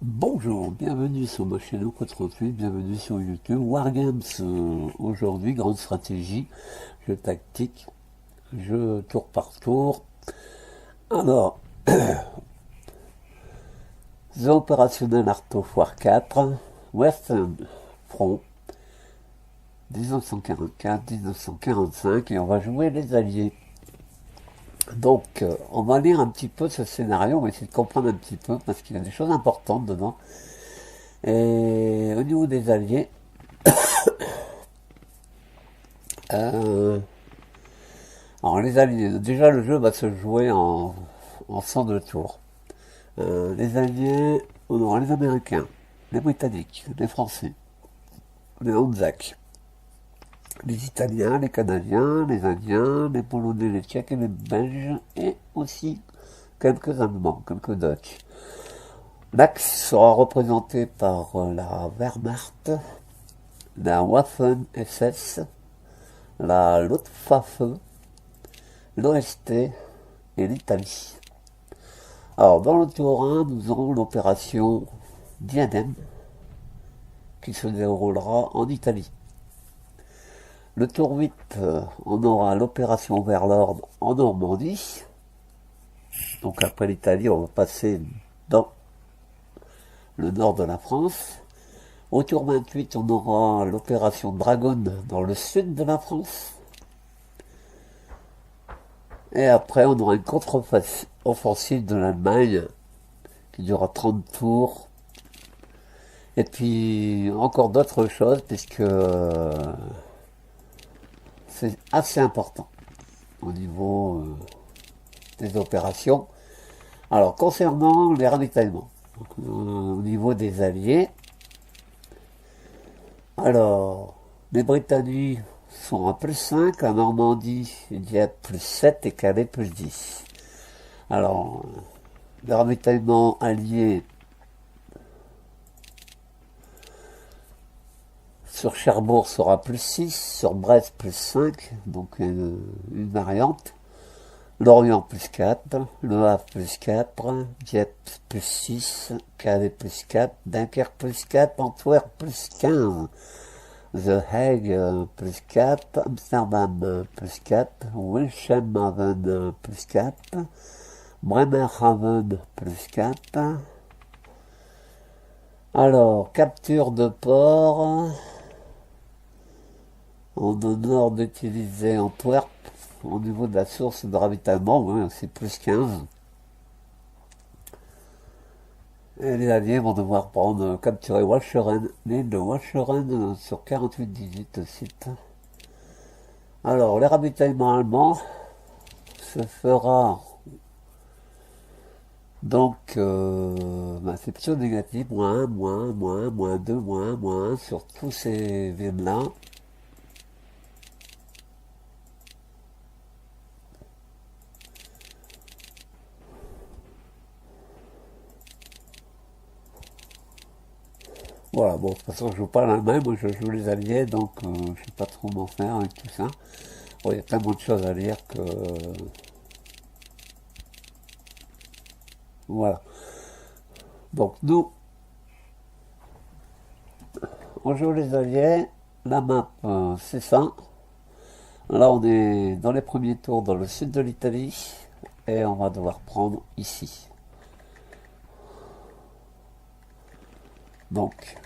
Bonjour, bienvenue sur ma chaîne Oco38, bienvenue sur YouTube. Wargames, aujourd'hui, grande stratégie, jeu tactique, jeu tour par tour. Alors, The Opérationnel Art of War 4, Western Front, 1944-1945, et on va jouer les alliés. Donc, on va lire un petit peu ce scénario, on va essayer de comprendre un petit peu, parce qu'il y a des choses importantes dedans. Et au niveau des alliés, euh, alors les alliés, déjà le jeu va se jouer en 102 tours. Les alliés, on aura les Américains, les Britanniques, les Français, les Anzacs, les Italiens, les Canadiens, les Indiens, les Polonais, les Tchèques et les Belges, et aussi quelques Allemands, quelques Dutch. L'Axe sera représenté par la Wehrmacht, la Waffen-SS, la Luftwaffe, l'OST et l'Italie. Alors, dans le tour 1, nous aurons l'opération Diadème qui se déroulera en Italie. Le tour 8, on aura l'opération Overlord en Normandie. Donc après l'Italie, on va passer dans le nord de la France. Au tour 28, on aura l'opération Dragon dans le sud de la France. Et après, on aura une contre-offensive de l'Allemagne qui durera 30 tours. Et puis encore d'autres choses, puisque c'est assez important au niveau des opérations. Alors, concernant les ravitaillements, au niveau des alliés, alors, les Britanniques sont à +5, la Normandie, il y a +7 et Calais +10. Alors, les ravitaillements alliés sur Cherbourg sera +6, sur Brest +5, donc une variante. Lorient +4, Le Havre +4, Dieppe +6, Calais +4, Dunkerque +4, Antwerp +15, The Hague +4, Amsterdam +4, Wilhelmshaven +4, Bremerhaven +4. Alors, capture de port, on honore d'utiliser Antwerp. Au niveau de la source de ravitaillement, ouais, c'est +15. Et les alliés vont devoir capturer Walcheren, l'île de Walcheren sur 48-18 site. Alors, les ravitaillements allemands se fera donc, c'est plutôt négatif, -1, -1, -2, -1 sur tous ces villes-là. Voilà, bon, de toute façon, je joue pas l'Allemagne, moi je joue les Alliés, donc je sais pas trop m'en faire avec tout ça. Bon, il y a tellement de choses à lire que... voilà. Donc nous, on joue les Alliés, la map, c'est ça. Là, on est dans les premiers tours dans le sud de l'Italie, et on va devoir prendre ici. Donc,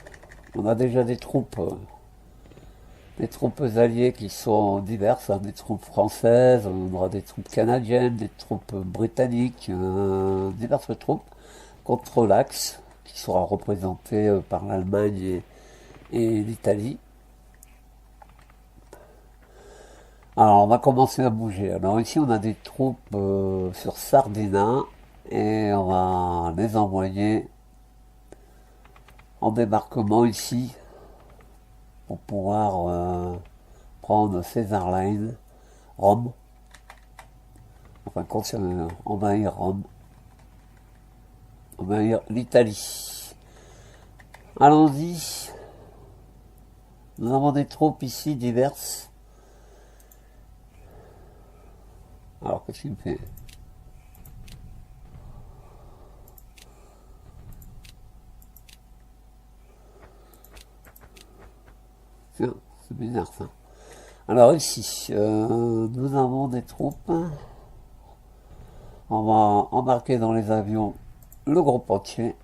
on a déjà des troupes alliées qui sont diverses, hein, des troupes françaises, on aura des troupes canadiennes, des troupes britanniques, diverses troupes contre l'Axe, qui sera représenté par l'Allemagne et l'Italie. Alors on va commencer à bouger. Alors ici on a des troupes sur Sardina et on va les envoyer en débarquement ici pour pouvoir prendre César Line, Rome, enfin envahir Rome, envahir l'Italie. Allons-y. Nous avons des troupes ici diverses. Alors qu'est-ce qu'il me fait? Tiens, c'est bizarre ça. Alors ici, nous avons des troupes. On va embarquer dans les avions le groupe entier.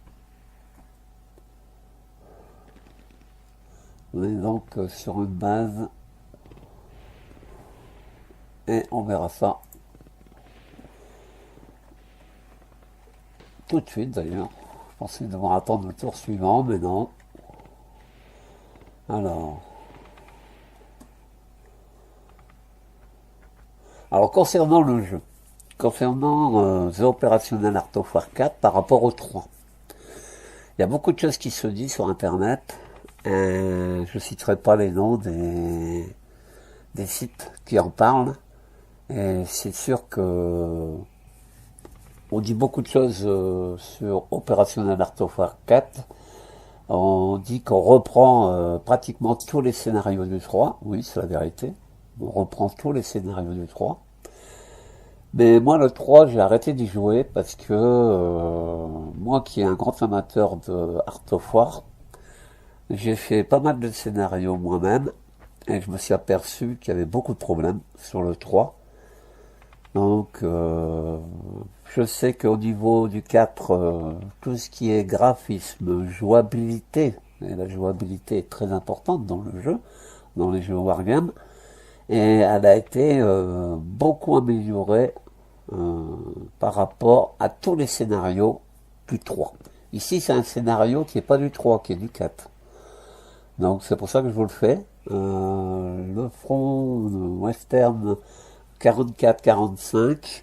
On est donc sur une base. Et on verra ça tout de suite d'ailleurs. Je pensais devoir attendre le tour suivant, mais non. Alors concernant le jeu, concernant The Operational Art of War 4 par rapport au 3, il y a beaucoup de choses qui se disent sur internet. Je ne citerai pas les noms des sites qui en parlent. Et c'est sûr que on dit beaucoup de choses sur Operational Art of War 4. On dit qu'on reprend pratiquement tous les scénarios du 3. Oui, c'est la vérité. On reprend tous les scénarios du 3. Mais moi, le 3, j'ai arrêté d'y jouer parce que moi qui est un grand amateur de Art of War, j'ai fait pas mal de scénarios moi-même et je me suis aperçu qu'il y avait beaucoup de problèmes sur le 3. Donc, je sais qu'au niveau du 4, tout ce qui est graphisme, jouabilité, et la jouabilité est très importante dans le jeu, dans les jeux Wargame, et elle a été beaucoup améliorée par rapport à tous les scénarios du 3. Ici, c'est un scénario qui n'est pas du 3, qui est du 4. Donc, c'est pour ça que je vous le fais. Le front western 44-45.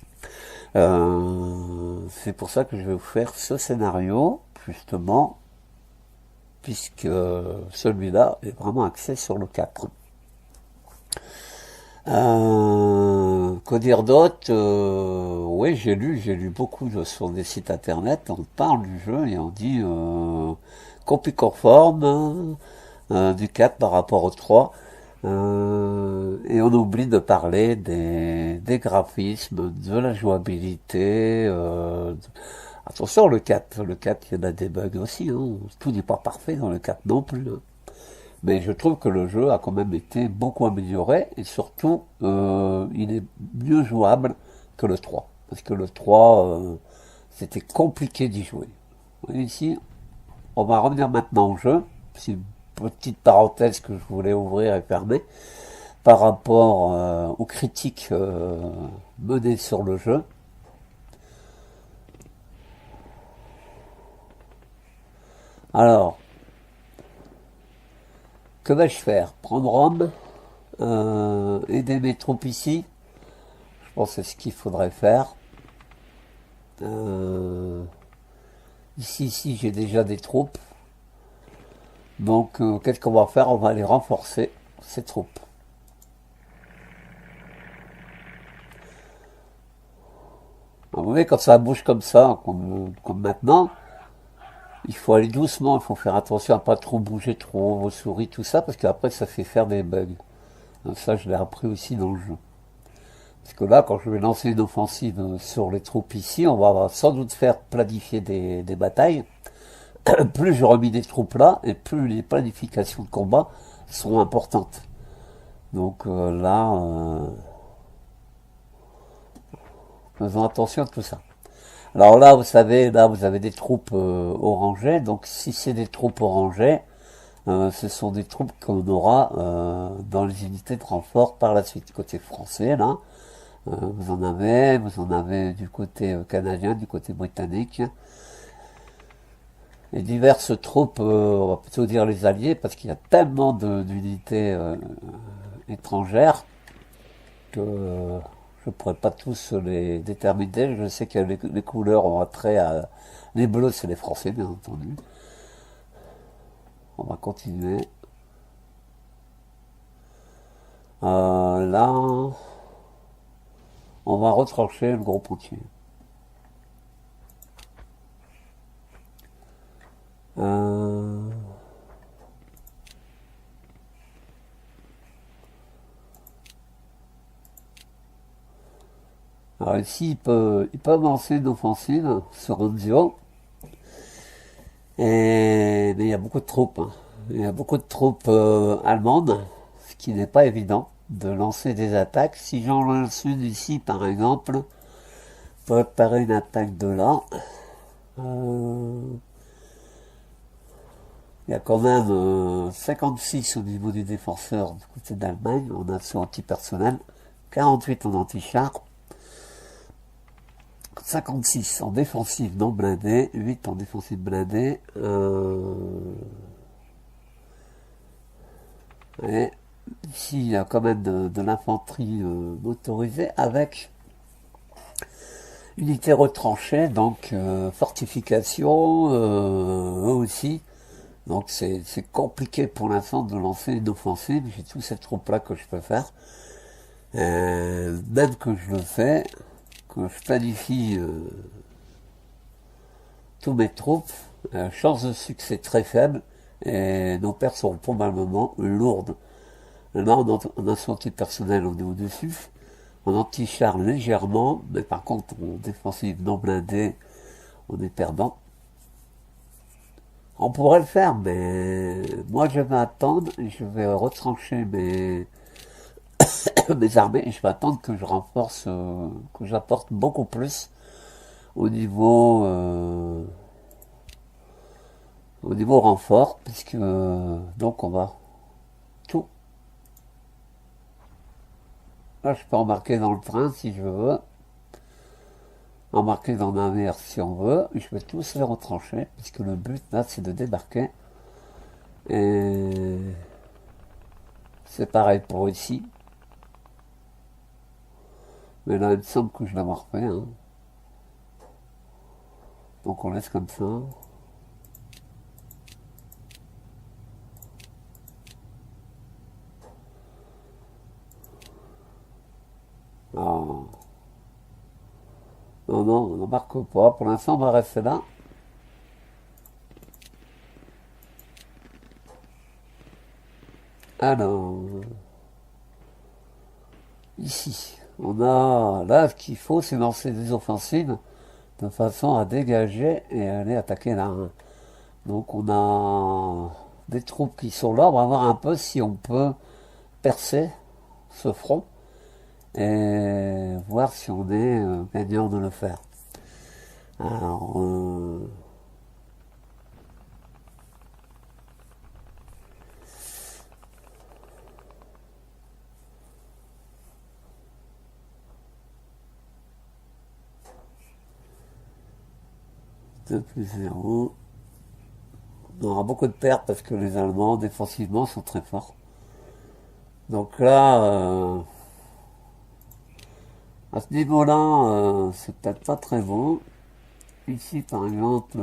C'est pour ça que je vais vous faire ce scénario, justement, puisque celui-là est vraiment axé sur le 4. Que dire d'autre? Oui, j'ai lu beaucoup sur des sites internet, on parle du jeu et on dit copie conforme du 4 par rapport au 3. Et on oublie de parler des graphismes, de la jouabilité. Attention, le 4, il y en a des bugs aussi. Hein. Tout n'est pas parfait dans le 4 non plus. Hein. Mais je trouve que le jeu a quand même été beaucoup amélioré et surtout, il est mieux jouable que le 3. Parce que le 3, c'était compliqué d'y jouer. Vous voyez ici, on va revenir maintenant au jeu. C'est une petite parenthèse que je voulais ouvrir et fermer par rapport aux critiques menées sur le jeu. Alors, que vais-je faire? Prendre Rome, aider mes troupes ici. Je pense que c'est ce qu'il faudrait faire. Ici, j'ai déjà des troupes. Donc, qu'est-ce qu'on va faire? On va aller renforcer ces troupes. Alors, vous voyez, quand ça bouge comme ça, comme maintenant, il faut aller doucement, il faut faire attention à pas trop bouger trop vos souris, tout ça, parce qu'après ça fait faire des bugs. Donc ça, je l'ai appris aussi dans le jeu. Parce que là, quand je vais lancer une offensive sur les troupes ici, on va sans doute faire planifier des batailles. Plus je remis des troupes là, et plus les planifications de combat seront importantes. Donc là, faisons attention à tout ça. Alors là, vous savez, là vous avez des troupes orangées. Donc si c'est des troupes orangées, ce sont des troupes qu'on aura dans les unités de renfort par la suite. Côté français, là, vous en avez du côté canadien, du côté britannique. Et diverses troupes, on va plutôt dire les alliés, parce qu'il y a tellement d'unités étrangères que je ne pourrais pas tous les déterminer. Je sais que les couleurs ont attrait à... Les bleus, c'est les Français, bien entendu. On va continuer. Là, on va retrancher le groupe entier. Alors ici, il peut lancer une offensive sur Anzio. Mais il y a beaucoup de troupes. Hein. il y a beaucoup de troupes allemandes, ce qui n'est pas évident de lancer des attaques. Si j'en lance une ici, par exemple, préparer une attaque de là, il y a quand même 56 au niveau du défenseur du côté d'Allemagne en assaut antipersonnel, 48 en anti-char, 56 en défensive non blindée, 8 en défensive blindée, et ici il y a quand même de l'infanterie motorisée avec unité retranchée, donc fortification aussi. Donc c'est compliqué pour l'instant de lancer une offensive. J'ai toutes ces troupes-là que je peux faire. Même que je le fais, que je planifie tous mes troupes, chance de succès très faible et nos pertes sont probablement lourdes. Là, on a senti personnel, on est au-dessus. En anti-char légèrement, mais par contre, en défensive non blindée, on est perdant. On pourrait le faire, mais moi je vais attendre et je vais retrancher mes armées et je vais attendre que je renforce, que j'apporte beaucoup plus au niveau, au niveau renfort, puisque donc on va tout. Là, je peux embarquer dans le train si je veux, embarquer dans ma mer si on veut, et je vais tous les retrancher, puisque le but là c'est de débarquer. Et c'est pareil pour ici. Mais là, il me semble que je l'ai fait, hein. Donc on laisse comme ça. Ah. Non, non, on n'embarque pas. Pour l'instant, on va rester là. Alors, ici, on a là, ce qu'il faut, c'est lancer des offensives de façon à dégager et aller attaquer là. Donc on a des troupes qui sont là. On va voir un peu si on peut percer ce front et voir si on est gagnant de le faire. Alors, deux plus 0. On aura beaucoup de pertes parce que les Allemands défensivement sont très forts. Donc là, à ce niveau-là, c'est peut-être pas très bon. Ici, par exemple,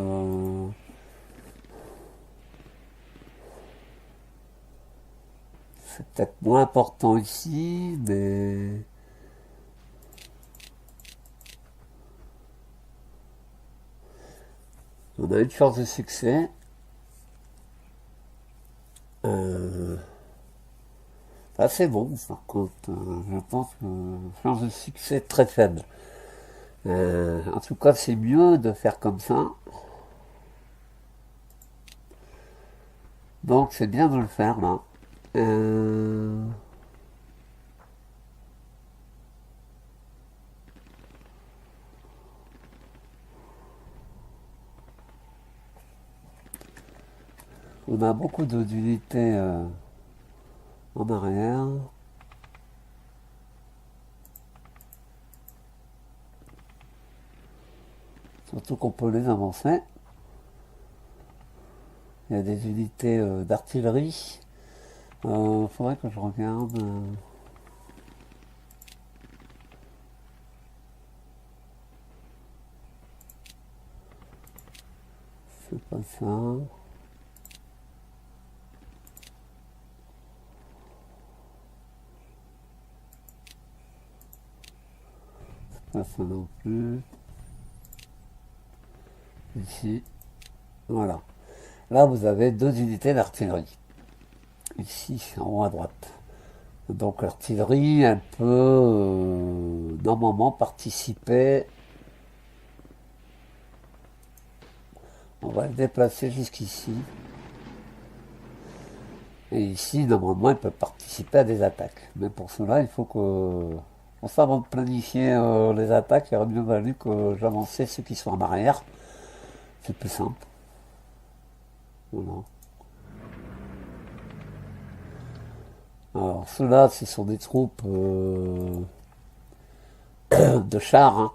c'est peut-être moins important ici, mais on a une chance de succès. C'est bon, par contre, je pense que chance de succès très faible. En tout cas, c'est mieux de faire comme ça. Donc, c'est bien de le faire là. On a beaucoup d'unités en arrière. Surtout qu'on peut les avancer. Il y a des unités d'artillerie. Faudrait que je regarde. C'est pas ça. C'est pas ça non plus. Ici. Voilà. Là, vous avez deux unités d'artillerie. Ici, en haut à droite. Donc l'artillerie, elle peut normalement participer. On va le déplacer jusqu'ici. Et ici, normalement, ils peuvent participer à des attaques. Mais pour cela, il faut que... Pour ça, avant de planifier les attaques, il aurait mieux valu que j'avançais ceux qui sont en arrière. C'est plus simple. Voilà. Alors, ceux-là, ce sont des troupes de chars. Hein.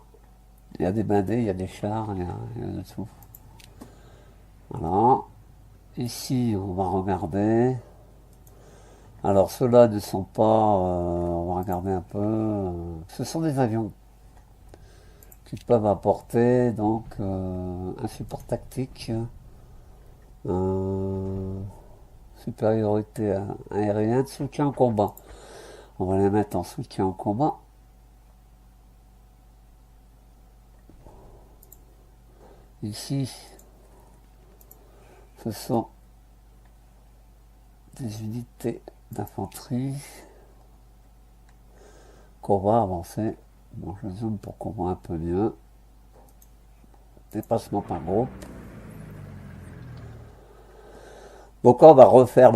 Il y a des blindés, il y a des chars, il y a de tout. Voilà. Ici, on va regarder. Alors, ceux-là ne sont pas... on va regarder un peu. Ce sont des avions qui peuvent apporter donc un support tactique, supériorité aérienne, soutien au combat. On va les mettre en soutien au combat. Ici, ce sont des unités d'infanterie qu'on va avancer. Bon, je zoome pour qu'on voit un peu mieux. Dépassement par groupe. Donc on va refaire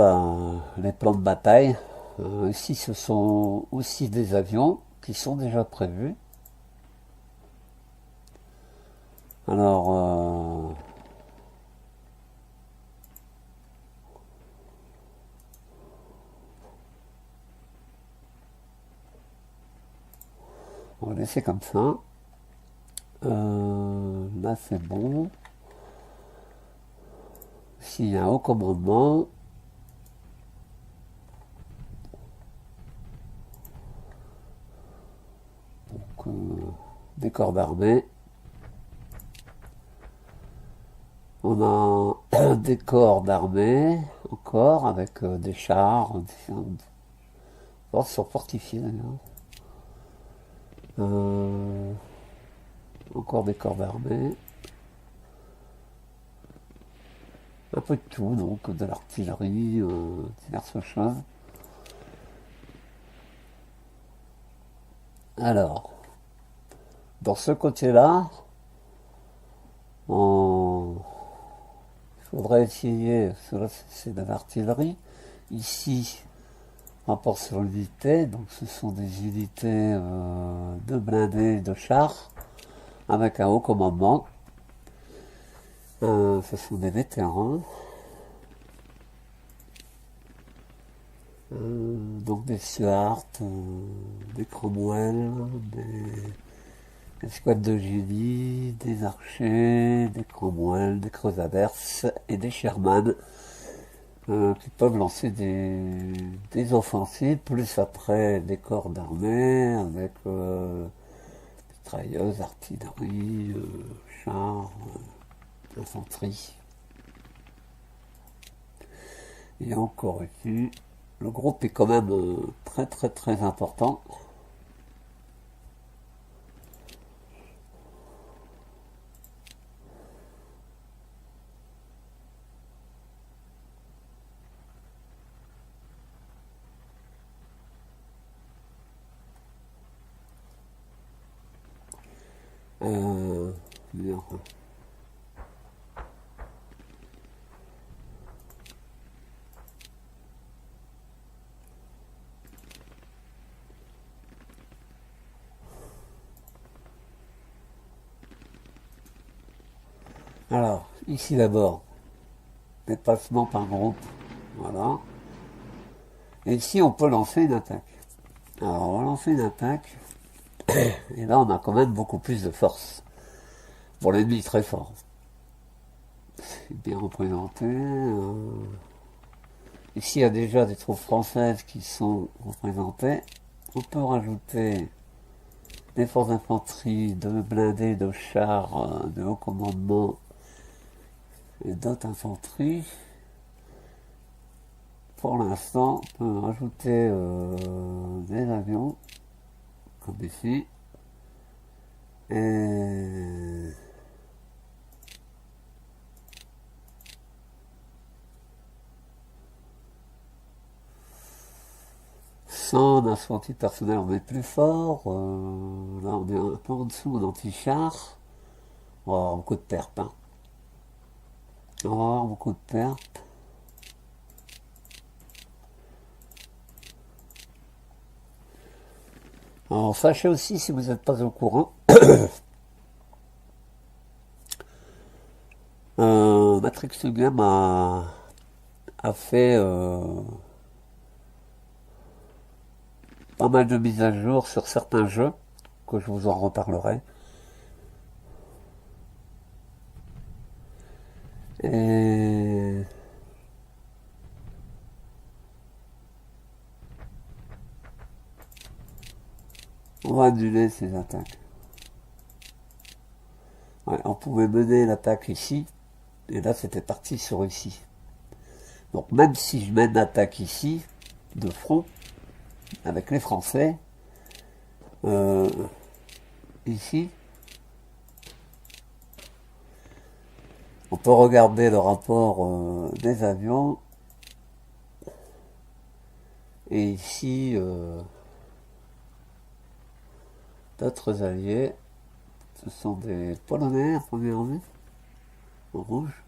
les plans de bataille. Ici, ce sont aussi des avions qui sont déjà prévus. Alors, on va laisser comme ça. Là, c'est bon. S'il y a un haut commandement, donc, des corps d'armée. On a des corps d'armée encore avec des chars, différentes forces sont fortifiées d'ailleurs. Encore des corps d'armée. Un peu de tout, donc de l'artillerie, diverses choses. Alors, dans ce côté-là, il faudrait essayer, cela c'est de l'artillerie. Ici, rapport sur l'unité, donc ce sont des unités de blindés, de chars, avec un haut commandement. Ce sont des vétérans. Donc des Stuart, des Cromwell, des squads de génie, des archers, des Cromwell, des Crusaders et des Sherman qui peuvent lancer des offensives, plus après des corps d'armée avec mitrailleuses, artillerie, chars, infanterie. Et encore ici, le groupe est quand même très très très important. Bien. Alors, ici d'abord, déplacement par groupe, voilà. Et ici, on peut lancer une attaque. Alors, on va lancer une attaque, et là, on a quand même beaucoup plus de force. Bon, l'ennemi est très fort. C'est bien représenté. Ici, il y a déjà des troupes françaises qui sont représentées. On peut rajouter des forces d'infanterie, de blindés, de chars, de haut commandement et d'autres infanteries. Pour l'instant, on peut rajouter des avions, comme ici. Et sans infanterie personnelle, on est plus fort. Là, on est un peu en dessous en anti-char. On va avoir beaucoup de pertes. Hein. On va avoir beaucoup de pertes. Alors sachez aussi, si vous n'êtes pas au courant, Matrix Game a fait pas mal de mises à jour sur certains jeux, que je vous en reparlerai. Et on va annuler ces attaques. Ouais, on pouvait mener l'attaque ici, et là c'était parti sur ici. Donc même si je mène l'attaque ici, de front, avec les Français, ici, on peut regarder le rapport des avions, et ici, d'autres alliés, ce sont des Polonais à première vue, en rouge.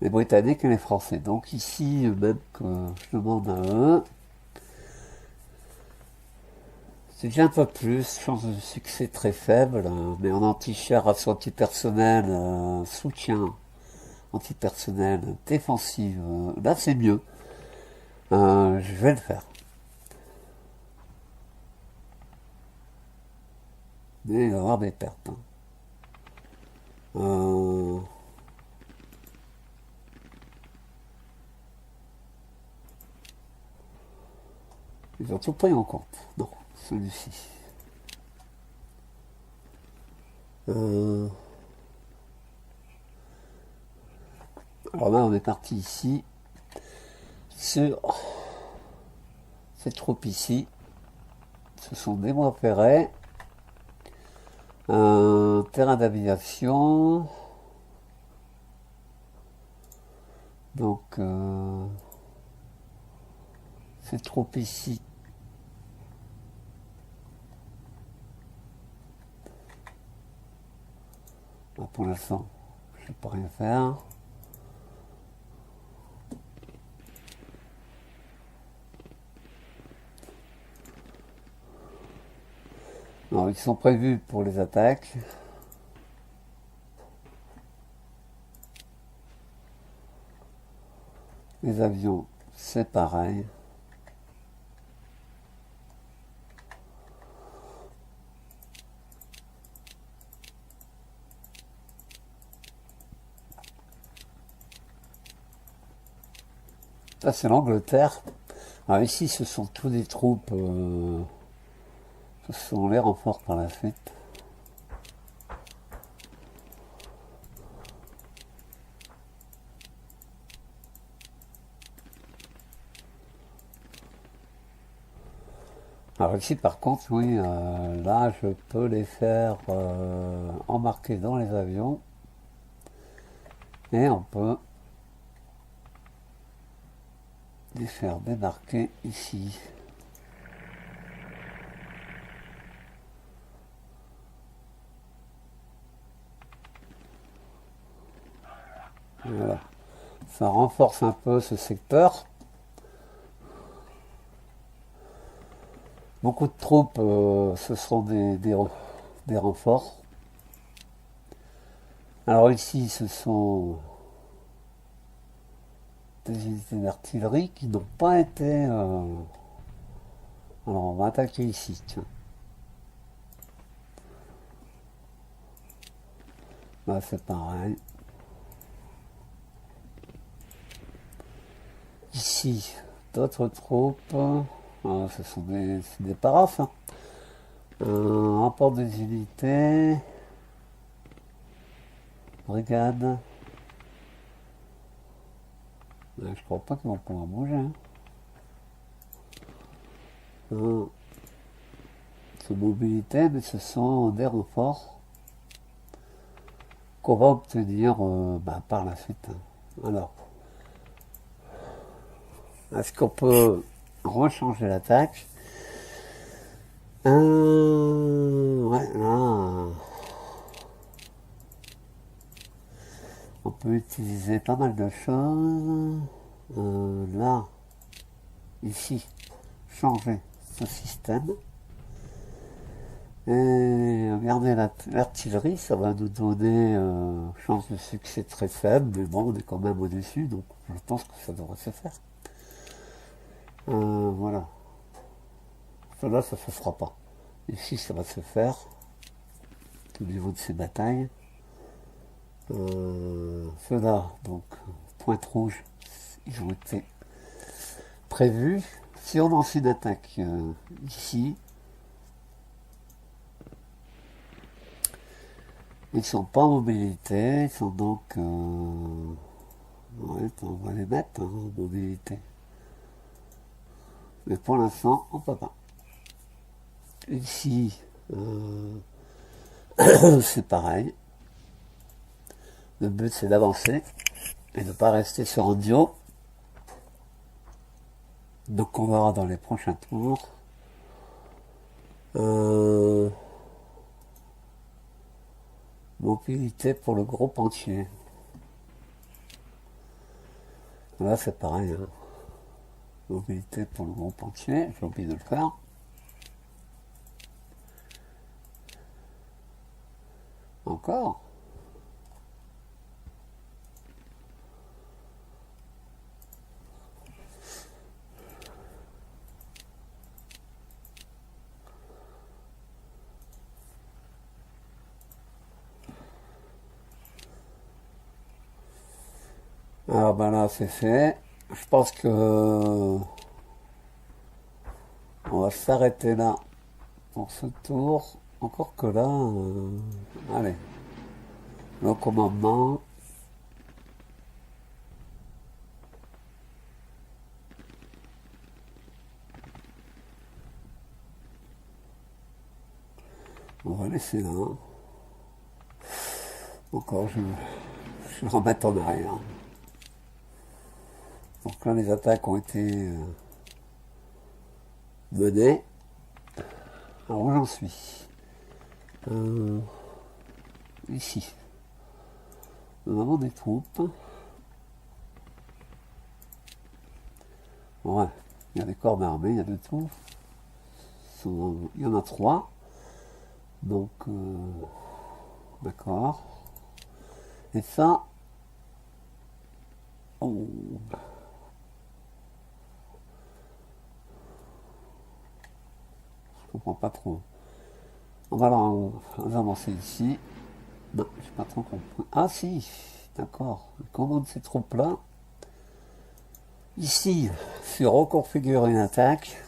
Les Britanniques et les Français. Donc ici, même que je demande à eux, c'est déjà un peu plus, chance de succès très faible, mais en anti-char, action antipersonnel, soutien antipersonnel, défensive, là c'est mieux. Je vais le faire. Mais il va y avoir des pertes. Ils ont tout pris en compte. Non, celui-ci. Alors là, on est parti ici sur ces troupes ici. Ce sont des voies ferrées, un terrain d'aviation. Donc, ces troupes ici. Pour l'instant, je ne peux rien faire. Non, ils sont prévus pour les attaques. Les avions, c'est pareil. Ça, c'est l'Angleterre. Alors ici, ce sont tous des troupes. Ce sont les renforts par la suite. Alors ici, par contre, oui, là, je peux les faire embarquer dans les avions. Et on peut les faire débarquer ici. Voilà. Ça renforce un peu ce secteur. Beaucoup de troupes, ce sont des renforts. Alors ici, ce sont des unités d'artillerie qui n'ont pas été... Alors on va attaquer ici, tiens. Là c'est pareil. Ici, d'autres troupes. Ce sont des parafs. Hein. Rapport des unités. Brigade. Je crois pas qu'ils vont pouvoir bouger. Hein. C'est mobilité, mais ce sont des renforts qu'on va obtenir par la suite. Alors, est-ce qu'on peut rechanger l'attaque? Ouais, là, on peut utiliser pas mal de choses. Là, ici, changer ce système. Et regardez l'artillerie, ça va nous donner chance de succès très faible, mais bon, on est quand même au-dessus, donc je pense que ça devrait se faire. Voilà. Cela, ça se fera pas. Ici, ça va se faire au niveau de ces batailles. Ceux-là, donc, pointe rouge, ils ont été prévus. Si on lance une attaque ici, ils sont pas en mobilité, ils sont donc... ouais, on va les mettre en mobilité. Mais pour l'instant, on peut pas. Ici, c'est pareil. Le but, c'est d'avancer et de ne pas rester sur un duo. Donc on verra dans les prochains tours. Mobilité pour le groupe entier. Là c'est pareil. Hein. Mobilité pour le groupe entier. J'ai oublié de le faire. Encore. Alors ben là c'est fait. Je pense que on va s'arrêter là pour ce tour. Encore que là, allez, le commandement. On va laisser là. Encore, je vais remettre en arrière. Donc là, les attaques ont été menées. Alors où j'en suis ici. Nous avons des troupes. Ouais, il y a des corps d'armée, il y a de tout. Il y en a 3. Donc, d'accord. Et ça, oh, je comprends pas trop. On va avancer ici. Non, je n'ai pas trop compris. Ah si, d'accord. Commande ces troupes-là. Ici, sur reconfigurer une attaque,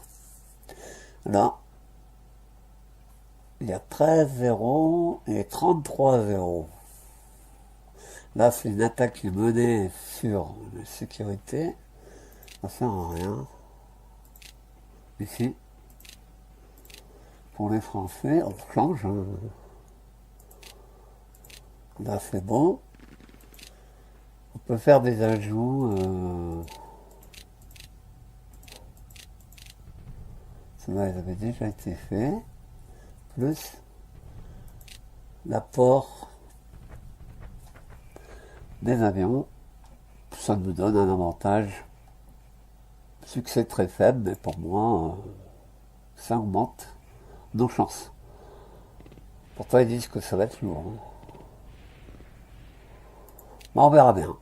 là, il y a 13-0 et 33-0. Là, c'est une attaque qui est menée sur la sécurité. Ça sert à rien. Ici, pour les Français, on change. Là, c'est bon. On peut faire des ajouts. Cela, ils avaient déjà été faits. Plus l'apport des avions. Ça nous donne un avantage. Succès très faible, mais pour moi, ça augmente nos chances. Pourtant, ils disent que ça va être lourd. Hein. Mais on verra bien.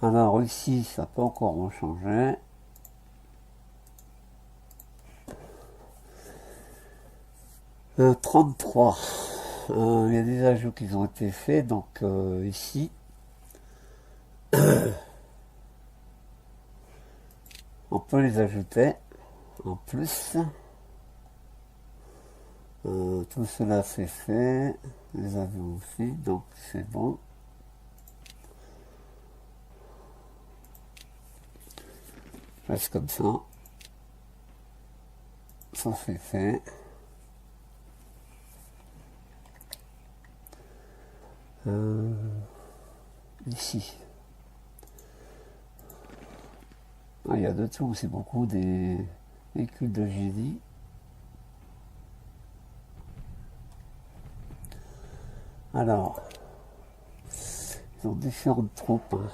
Alors ici, ça peut encore changer. « 33. Il y a des ajouts qui ont été faits, donc ici, on peut les ajouter en plus. Tout cela c'est fait, les avions aussi, donc c'est bon. Reste comme ça. Ça c'est fait. Ici. Ah, il y a de tout, c'est beaucoup des véhicules de génie. Alors, ils ont différentes troupes, hein.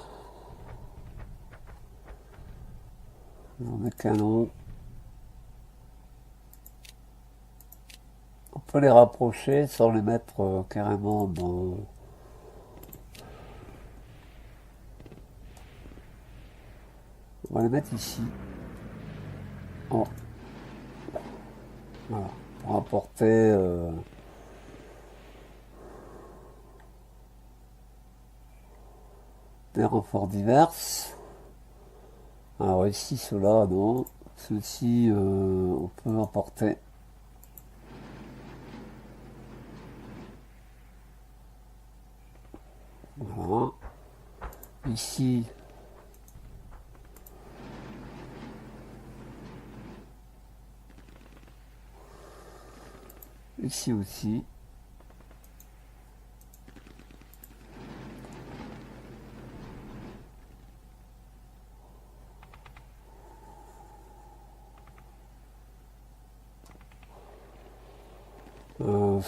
Ils ont des canons. On peut les rapprocher sans les mettre carrément dans... On va les mettre ici. Oh, voilà. Pour apporter des renforts divers. Alors ici, ceux-là, non. Ceux-ci, on peut emporter. Voilà. Ici, ici aussi.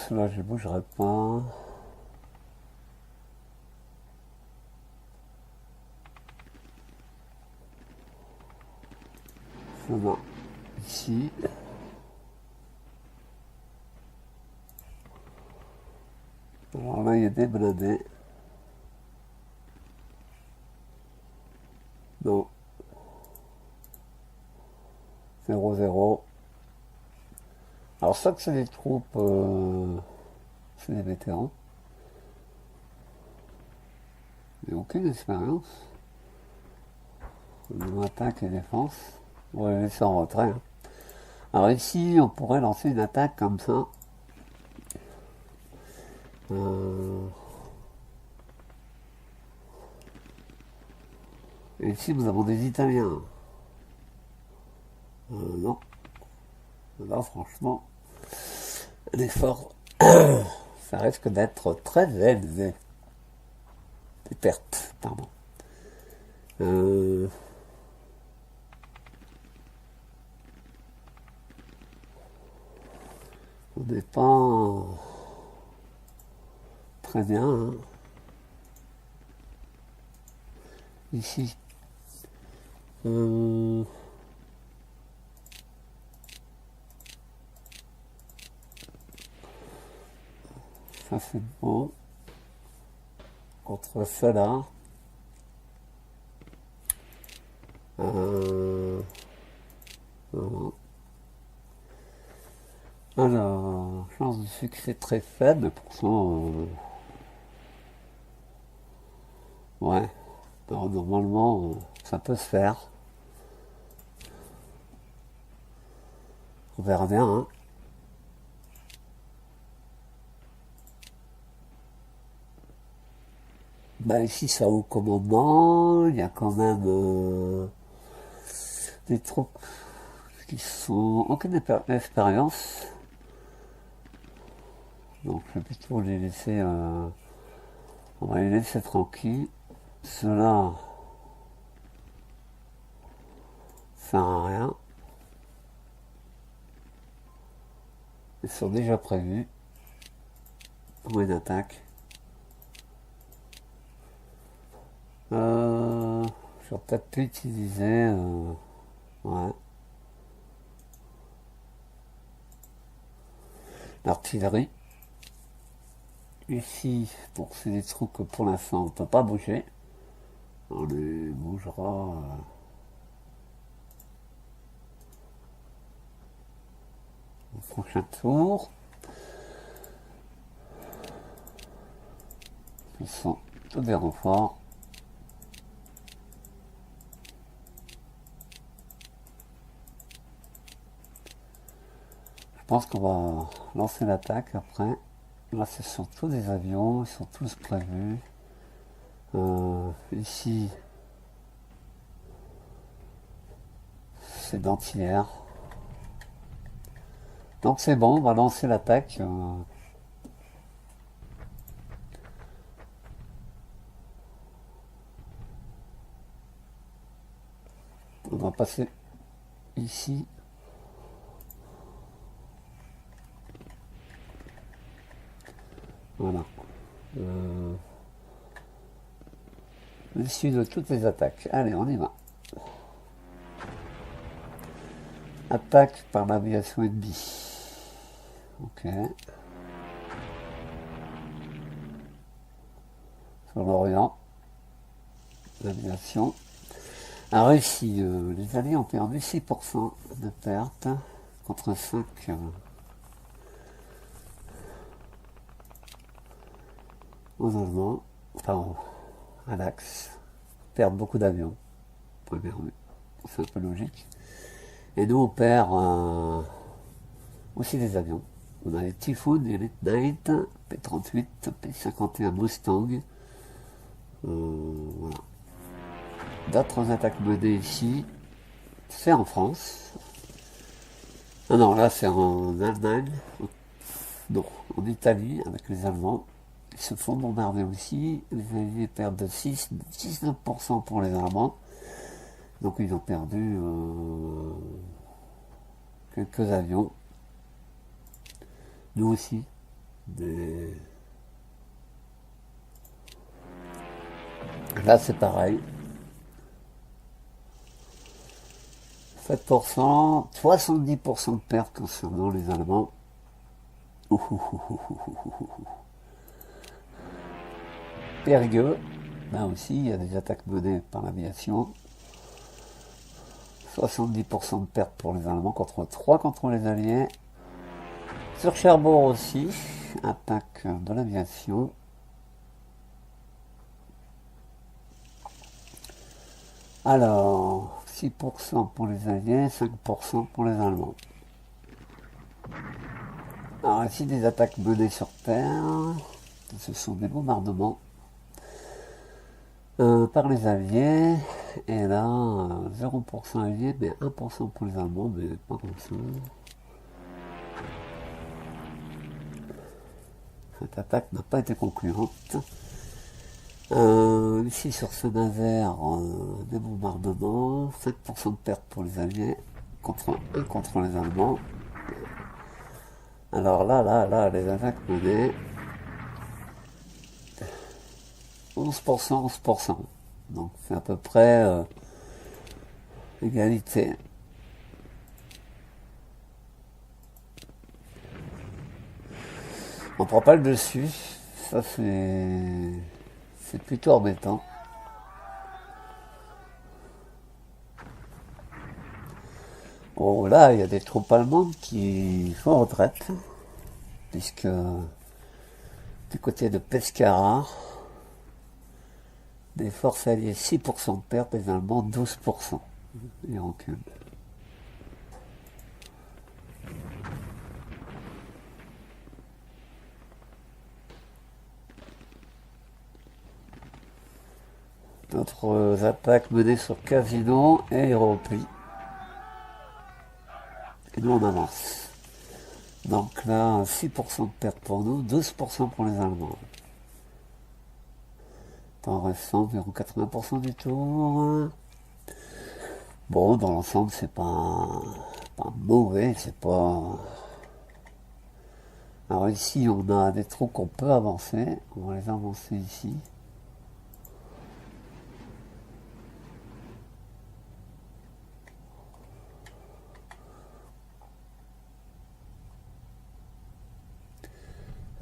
Ceux-là, je ne bougerai pas. Ceux-là, ici. Alors là, il y a des blindés. Non. 0-0. Alors ça que c'est des troupes, c'est des vétérans. Mais aucune expérience. On attaque et défense. On va les laisser en retrait, hein. Alors ici, on pourrait lancer une attaque comme ça. Et ici, nous avons des Italiens. Non. Là, franchement, l'effort, ça risque d'être très élevé. Des pertes, pardon. On n'est pas très bien, hein. Ici. Ça c'est bon. Contre cela. Alors, chance de succès très faible, pourtant, ouais. Alors, normalement, ça peut se faire. On verra bien, hein. Bah ici, ça au commandement, il y a quand même des troupes qui sont aucune expérience. Donc je vais plutôt les laisser, on va les laisser tranquilles. Ceux-là, ça sert à rien. Ils sont déjà prévus pour une attaque. J'aurais peut-être pu utiliser, ouais, l'artillerie. Ici, bon, c'est des trucs que pour l'instant on ne peut pas bouger. On les bougera au prochain tour. Ce sont tous des renforts. Je pense qu'on va lancer l'attaque après. Là, ce sont tous des avions, ils sont tous prévus. Ici, c'est d'antillaire. Donc c'est bon, on va lancer l'attaque. On va passer ici. Voilà. L'issue de toutes les attaques. Allez, on y va. Attaque par l'aviation ennemie. Ok. Sur l'Orient. L'aviation. A réussi. Les Alliés ont perdu 6% de pertes contre 5. Aux Allemands. Enfin, à l'axe. Perdent beaucoup d'avions. Première vue. C'est un peu logique. Et nous, on perd aussi des avions. On a les Typhoon et les Night, P-38, P-51 Mustang. Voilà. D'autres attaques menées ici, c'est en France. Ah non, là c'est en Allemagne. Non, en Italie, avec les Allemands. Ils se font bombarder aussi. Les Alliés perdent de 19% pour les Allemands. Donc ils ont perdu quelques avions. Nous aussi. Là c'est pareil. 7%, 70% de pertes concernant les Allemands. Périgueux, là aussi il y a des attaques menées par l'aviation. 70% de pertes pour les Allemands contre 3 contre les Alliés. Sur Cherbourg aussi, attaque de l'aviation. Alors, 6% pour les Alliés, 5% pour les Allemands. Alors ici des attaques menées sur terre. Ce sont des bombardements par les Alliés. Et là, 0% Alliés, mais 1% pour les Allemands, mais pas comme ça. Cette attaque n'a pas été concluante. Ici sur Saint-Nazaire, des bombardements, 5% de pertes pour les Alliés, contre les Allemands. Alors là, les attaques menées, 11%, 11%. Donc c'est à peu près égalité. On prend pas le dessus, ça c'est plutôt embêtant. Bon là il y a des troupes allemandes qui font retraite, puisque du côté de Pescara, des forces alliées 6% de pertes, les Allemands 12%. Ils reculent. D'autres attaques menées sur Casino et repli. Et nous on avance. Donc là, 6% de pertes pour nous, 12% pour les Allemands. Temps restant environ 80% du tour. Bon, dans l'ensemble, c'est pas mauvais, c'est pas... Alors ici, on a des troupes qu'on peut avancer. On va les avancer ici.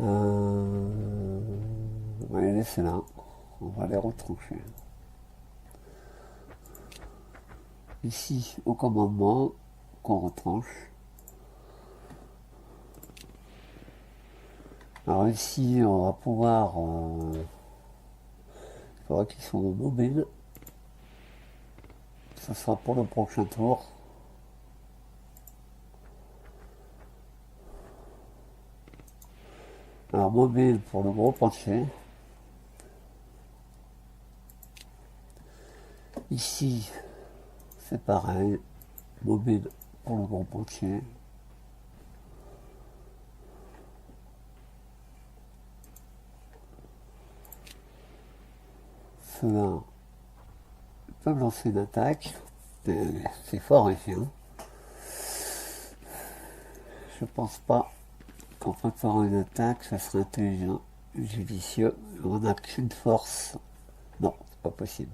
On va les laisser là. On va les retrancher. Ici, au commandement, qu'on retranche. Alors ici, on va pouvoir... il faudra qu'ils soient mobiles. Ça sera pour le prochain tour. Alors mobile pour le gros penché. Ici, c'est pareil. Mobile pour le gros penché. Ceux-là peuvent lancer une attaque. C'est fort ici. Hein. Je pense pas qu'en préparant une attaque, ça serait intelligent, judicieux. On n'a qu'une force. Non, c'est pas possible.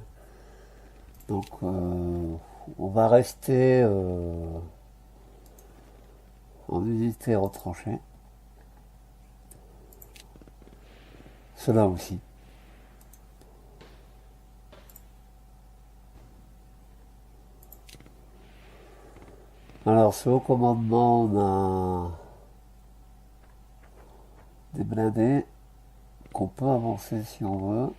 Donc, on va rester en unité retranchée. Cela aussi. Alors, ce haut commandement, on a des blindés qu'on peut avancer si on veut.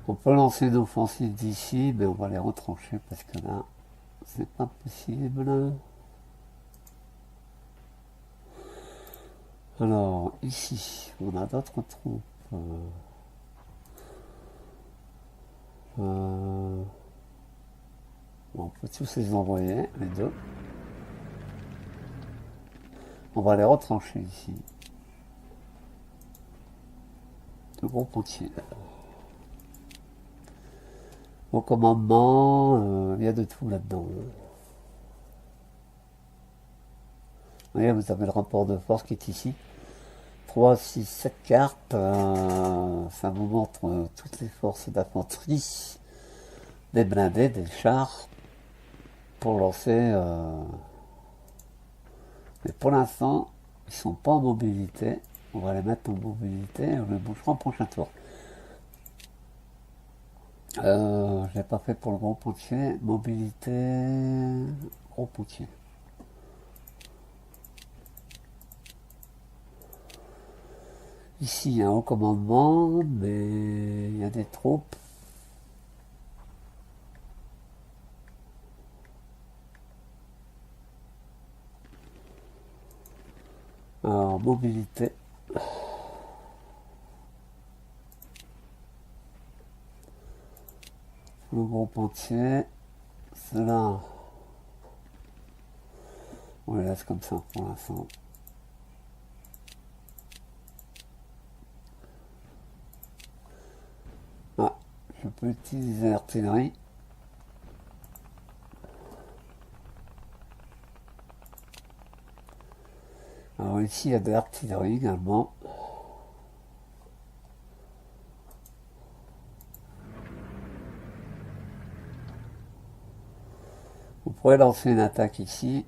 On peut lancer une offensive d'ici, mais on va les retrancher parce que là, c'est pas possible. Alors, ici, on a d'autres troupes. On peut tous les envoyer, les deux. On va les retrancher ici. Le groupe entier. Au commandement, il y a de tout là-dedans. Vous voyez, vous avez le rapport de force qui est ici. 3, 6, 7 cartes. Ça vous montre toutes les forces d'infanterie, des blindés, des chars, pour lancer. Mais pour l'instant, ils sont pas en mobilité. On va les mettre en mobilité et on les bougera au prochain tour. Je l'ai pas fait pour le gros potier. Mobilité, gros potier. Ici, il y a un haut commandement, mais il y a des troupes. Alors, mobilité. Le groupe entier. Cela, on les laisse comme ça pour l'instant. Ah, je peux utiliser l'artillerie. Alors ici, il y a de l'artillerie également. Vous pourrez lancer une attaque ici.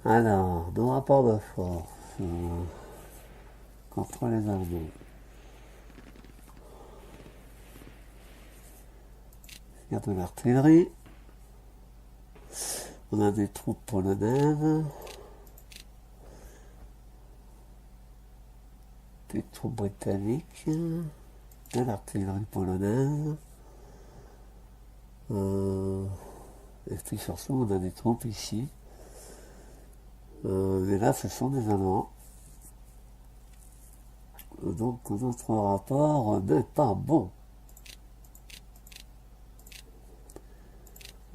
Alors, nos rapports de force contre les Allemands. Il y a de l'artillerie. On a des troupes polonaises. Des troupes britanniques. De l'artillerie polonaise. Et puis surtout, on a des troupes ici. Et là, ce sont des Allemands. Donc, notre rapport n'est pas bon.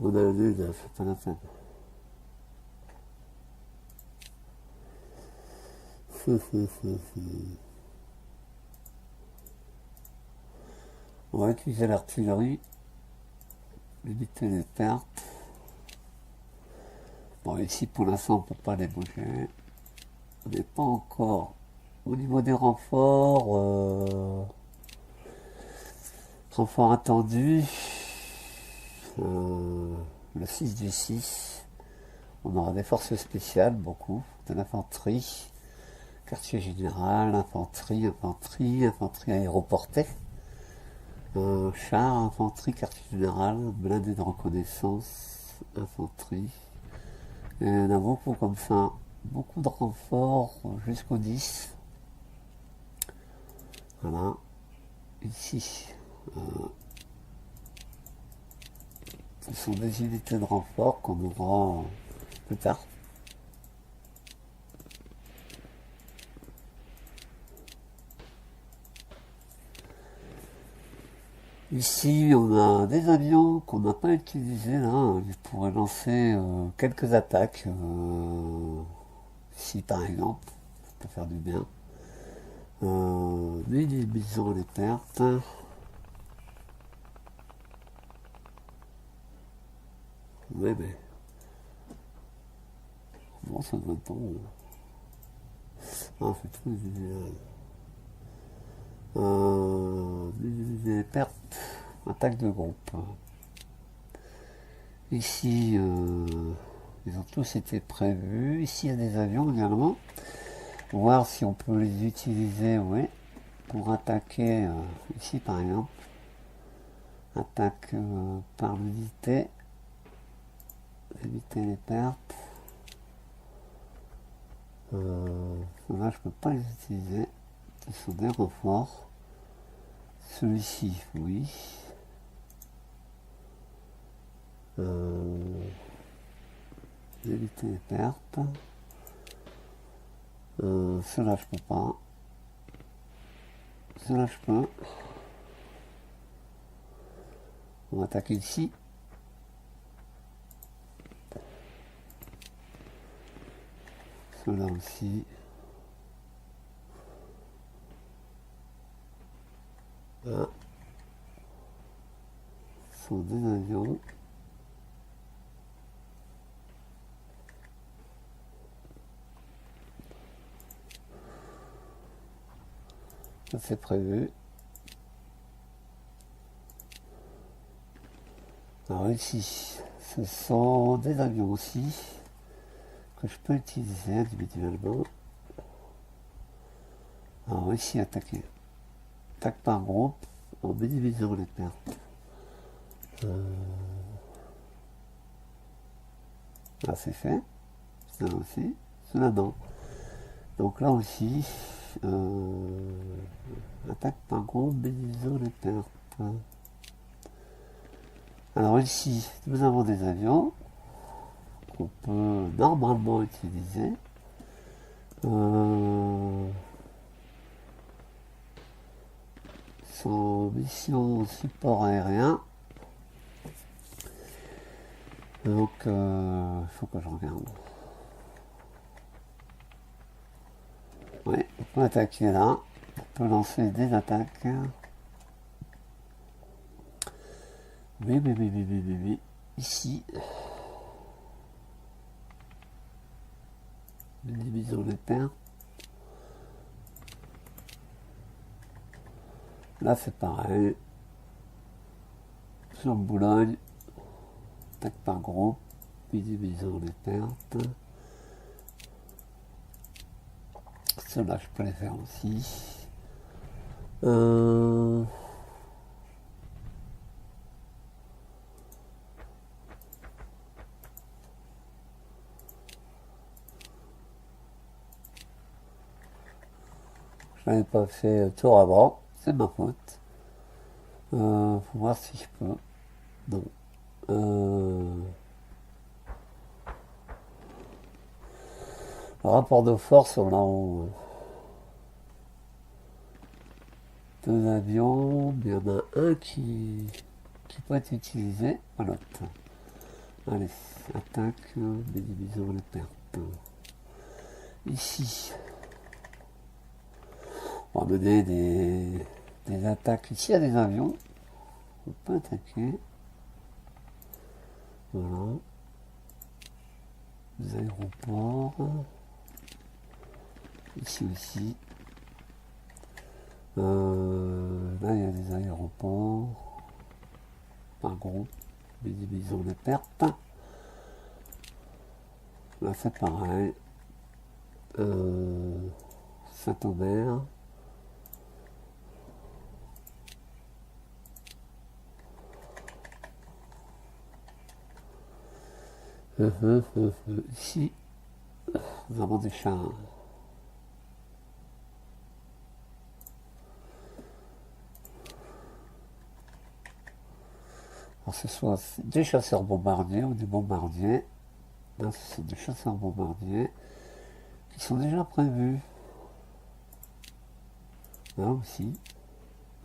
On a lu, c'est pas la peine. On va utiliser l'artillerie, limiter les pertes. Bon, ici pour l'instant on ne peut pas les bouger. On n'est pas encore au niveau des renforts. Renforts attendus. Le 6 du 6. On aura des forces spéciales, beaucoup. De l'infanterie. Quartier général, infanterie, infanterie aéroportée. Char, infanterie, quartier général, blindé de reconnaissance, infanterie. Et il y en a beaucoup comme ça. Beaucoup de renforts jusqu'au 10. Voilà. Ici. Ce sont des unités de renfort qu'on aura plus tard. Ici, on a des avions qu'on n'a pas utilisés là. Ils pourraient lancer quelques attaques ici par exemple, ça peut faire du bien. Minimisons les pertes. Ouais, mais bon, ça doit être bon. Ah, c'est tout visuel. Minimiser les pertes. Attaque de groupe. Ici, ils ont tous été prévus. Ici, il y a des avions également. Voir si on peut les utiliser, oui, pour attaquer. Ici, par exemple, attaque par l'unité. Éviter les pertes. Là, je peux pas les utiliser. Ce sont des renforts. Celui-ci, oui. Éviter les pertes. Cela je peux pas. Cela je peux. On va attaquer ici. Cela aussi. Là. Ce sont des avions. Ça c'est prévu. Alors ici, ce sont des avions aussi que je peux utiliser individuellement. Alors ici, attaquer. Attaque par groupe en minimisant les pertes. Là c'est fait. Ça aussi. Cela non. Donc là aussi, attaque par groupe, minimisant les pertes. Alors ici, nous avons des avions qu'on peut normalement utiliser. Sans mission support aérien. Donc, il faut que je regarde. Oui, on peut attaquer là. On peut lancer des attaques. Oui. Ici. Division des pertes. Là, c'est pareil. Sur Boulogne. Attaque par groupe. Division des pertes. Cela, je peux les faire aussi. Je n'avais pas fait tour avant, c'est ma faute. Faut voir si je peux. Non. Le rapport de force, on a en deux avions, mais il y en a un qui peut être utilisé par l'autre. Allez, attaque, divisons les pertes. Ici, on va mener des attaques. Ici, il y a des avions. On peut attaquer. Voilà. Des aéroports. Ici aussi. Là, il y a des aéroports. Par groupe. Divisons les pertes. Là, c'est pareil. Saint-Omer. Ici, nous avons des chars. Alors, ce soit des chasseurs bombardiers ou des bombardiers. Là, ce sont des chasseurs bombardiers qui sont déjà prévus. Là aussi.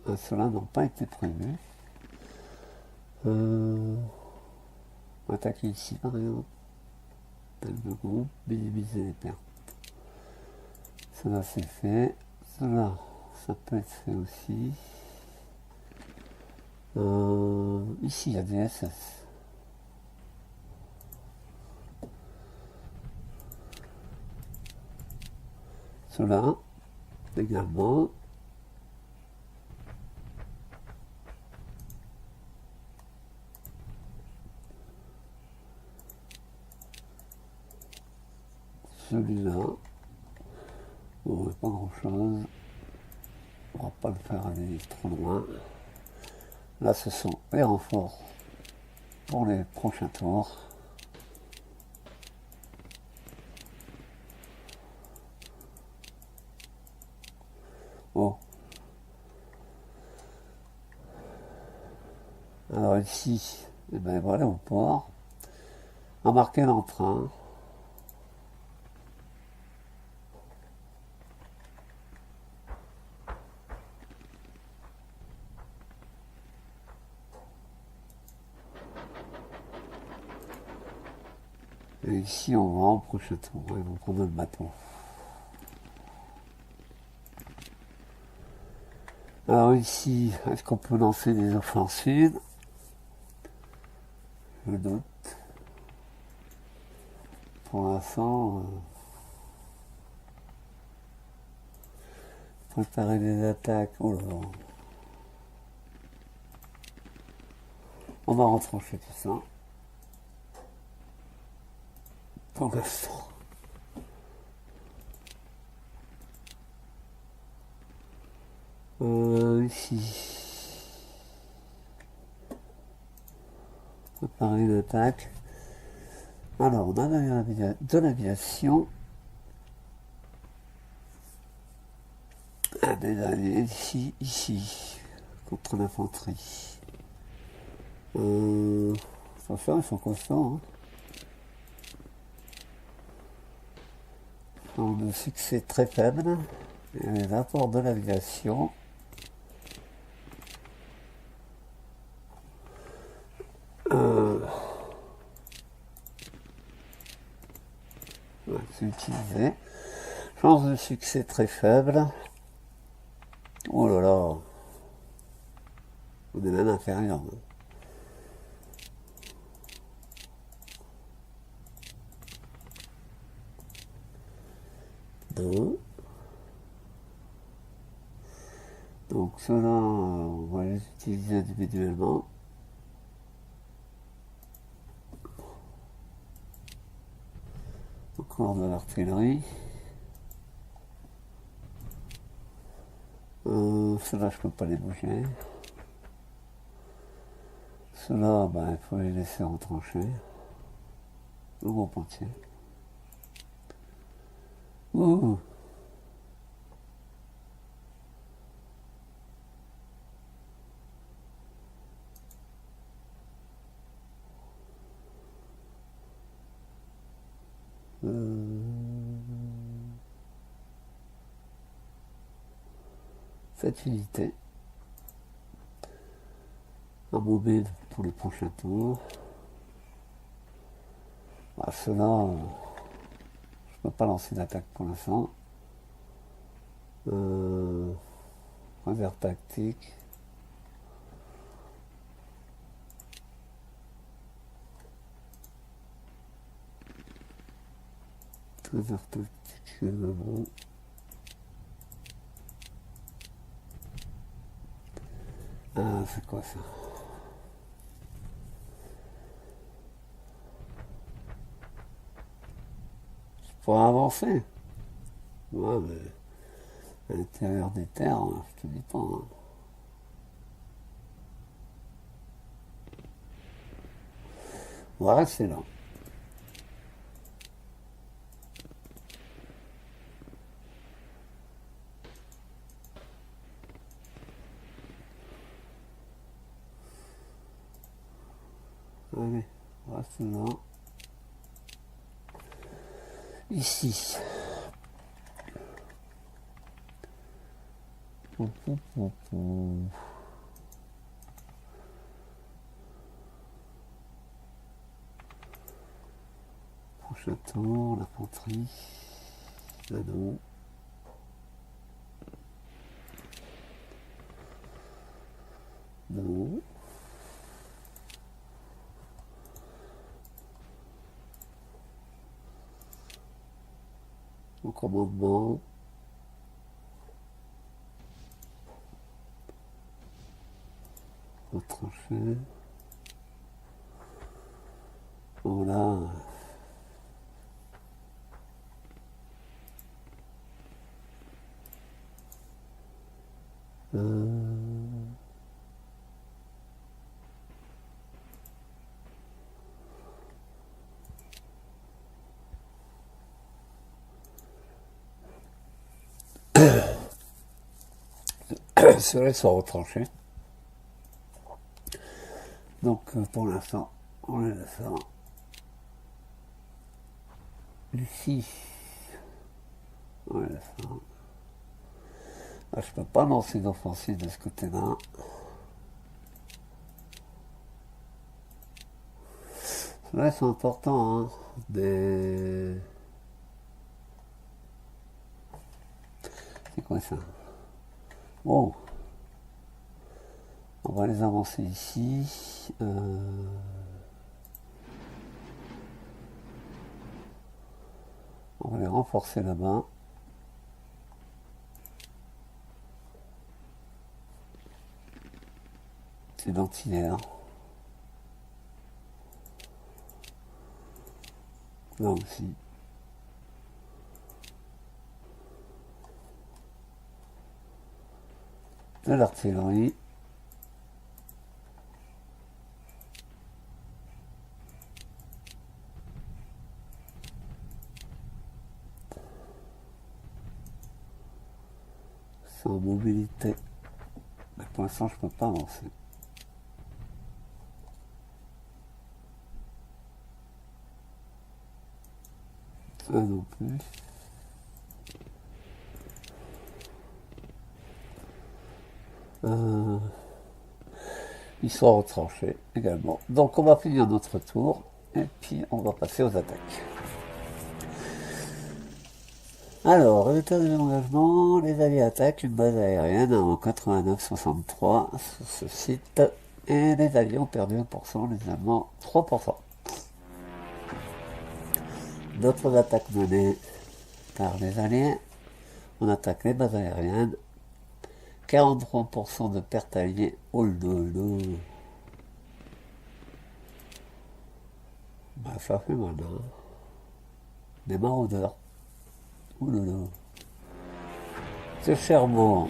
Ceux-là n'ont pas été prévus. On va attaquer ici par exemple. Tel de groupe, minimiser les pertes. Cela c'est fait. Cela, ça peut être fait aussi. Ici, il y a des SS. Cela, également. Celui-là. Bon, pas grand chose. On va pas le faire aller trop loin. Là, ce sont les renforts pour les prochains tours. Bon. Alors ici, eh ben voilà au port. Embarquer l'entrain. Et ici, on va au prochain tour. Ils vont prendre le bateau. Alors ici, est-ce qu'on peut lancer des offensives? Je doute. Pour l'instant, préparer des attaques. Oh là là. On va retrancher tout ça. Pour l'instant. Ici. Préparer une attaque. Alors, on a de l'aviation. Des alliés ici, contre l'infanterie. Attention, ils sont constants. Un succès très faible. Et les apports de l'aviation. C'est utilisé. Chance de succès très faible. Oh là là. On est même inférieur. Deux. Donc ceux-là, on va les utiliser individuellement. Encore de l'artillerie. Ceux-là, je peux pas les bouger. Ceux-là, ben, il faut les laisser retrancher. Le gros pontier. Ouh. Cette unité. Un mobile pour les prochains tours. Bah, ceux-là, je peux pas lancer d'attaque pour l'instant. Réserve tactique. Réserve tactique, bon. Ah, c'est quoi ça? Je pourrais avancer. Ouais, mais à l'intérieur des terres, je te dis pas. On va rester là. Allez, on reste là. Ici. Prochain tour, l'infanterie. Ah non. Non. Au commandement. Au tranché. Voilà. Ceux-là sont retranchés. Donc pour l'instant, on est à ça. Ici, on est à ça. Là, je peux pas lancer d'offensive de ce côté-là. Là, c'est important, hein. C'est quoi ça? Bon. On va les avancer ici. On va les renforcer là-bas. C'est ventilaire. Là aussi. De l'artillerie. C'est en mobilité. Mais pour l'instant, je peux pas avancer. Ça non plus. Ils sont retranchés également. Donc on va finir notre tour et puis on va passer aux attaques. Alors, résultat de l'engagement, les alliés attaquent une base aérienne en 89-63 sur ce site et les alliés ont perdu 1%, les Allemands 3%. D'autres attaques menées par les alliés, on attaque les bases aériennes, 43% de pertes alliées, oh là. Bah ça fait mal, hein. Des maraudeurs. Oh là là. Ce Cherbourg.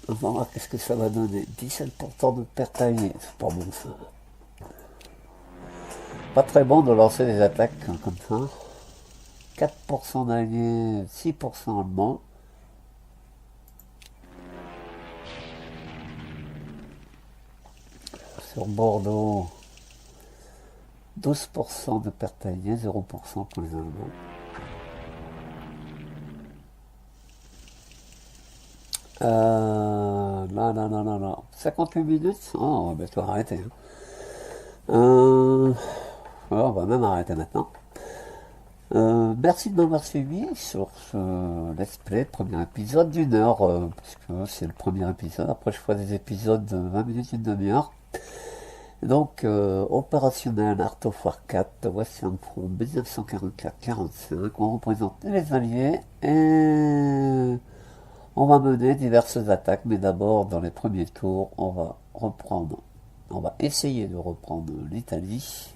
On va voir qu'est-ce que ça va donner. 17% de pertes alliées. C'est pas bon ça. Pas très bon de lancer des attaques comme ça. 4% d'alliés, 6% allemands. Sur Bordeaux, 12% de pertes alliées, 0% pour les Allemands. Là. 58 minutes. Oh, on va bientôt arrêter. On va même arrêter maintenant. Merci de m'avoir suivi sur ce let's play, premier épisode d'une heure, parce que c'est le premier épisode. Après, je ferai des épisodes de 20 minutes, une demi-heure. Donc, opérationnel Art of War 4, Western Front 1944-45, on représente les Alliés et on va mener diverses attaques, mais d'abord, dans les premiers tours, on va essayer de reprendre l'Italie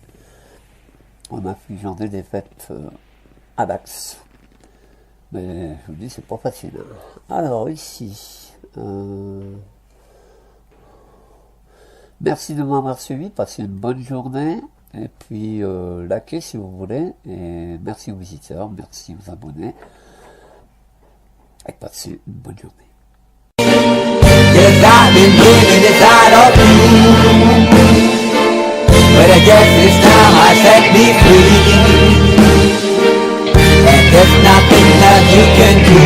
en infligeant des défaites à l'axe. Mais je vous dis, c'est pas facile. Alors, ici, merci de m'avoir suivi, passez une bonne journée, et puis likez si vous voulez, et merci aux visiteurs, merci aux abonnés, et passez une bonne journée. But I guess this time I set me free, and there's nothing that you can do.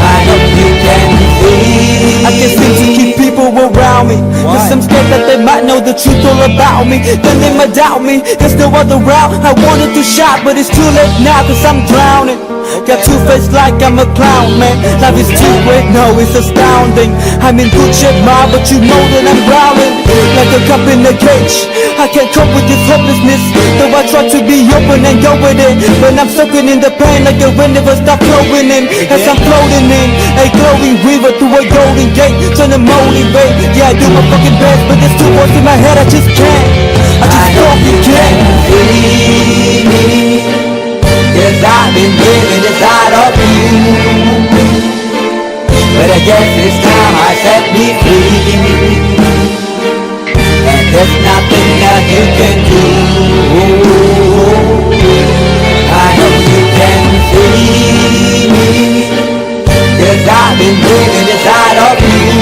I hope you can see. I can't seem to keep people around me, cause I'm scared that they might know the truth all about me. Then they might doubt me, there's no other route. I wanted to shout, but it's too late now, cause I'm drowning. Got two face like I'm a clown, man. Life is too great, no, it's astounding. I'm in good shape, ma, but you know that I'm growling like a cup in a cage. I can't cope with this hopelessness, though I try to be open and go with it. But I'm soaking in the pain like the wind never stop flowing in. As I'm floating in a glowing river through a golden gate, trying to motivate. Yeah, I do my fucking best, but there's two words in my head, I just can't. I just fucking can't. See me, 'cause I've been living inside of you. But I guess this time I set me free, and there's nothing that you can do. I know you can see me, 'cause I've been living inside of you.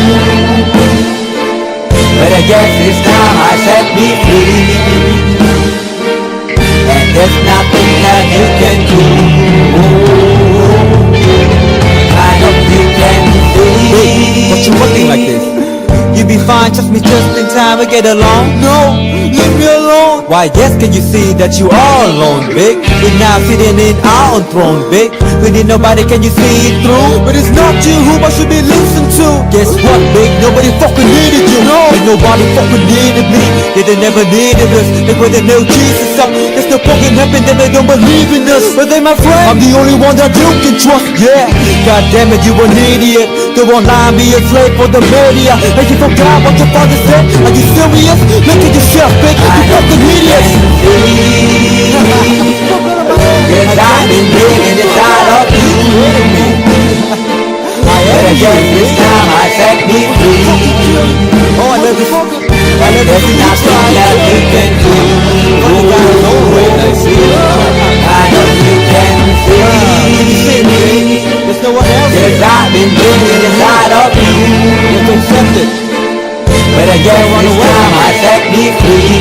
But I guess this time I set me free, and there's nothing that you can do. I hope you can see. What you looking like this? You be fine, trust me, just in time we get along. No, leave me alone. Why, yes, can you see that you are alone, big? We're now sitting in our own throne, big. We need nobody, can you see it through? But it's not you who I should be listening to. Guess what, big? Nobody fucking needed you. No, and nobody fucking needed me. Yeah, they never needed us. They were the no Jesus up. There's no fucking heaven, then they don't believe in us. But they my friend, I'm the only one that you can trust. Yeah, god damn it, you an idiot. Go online, be a slave for the media. Like you forgot what your father said. Are you serious? Look at yourself, big. You fucking idiot. Cause I've been living inside of you. But I guess this time I set me free. Oh, I love this. There's nothing that you can do. I know you can see me. There's no one else. Cause I've been living inside of you. You have to accept it. But I guess this time I set me free,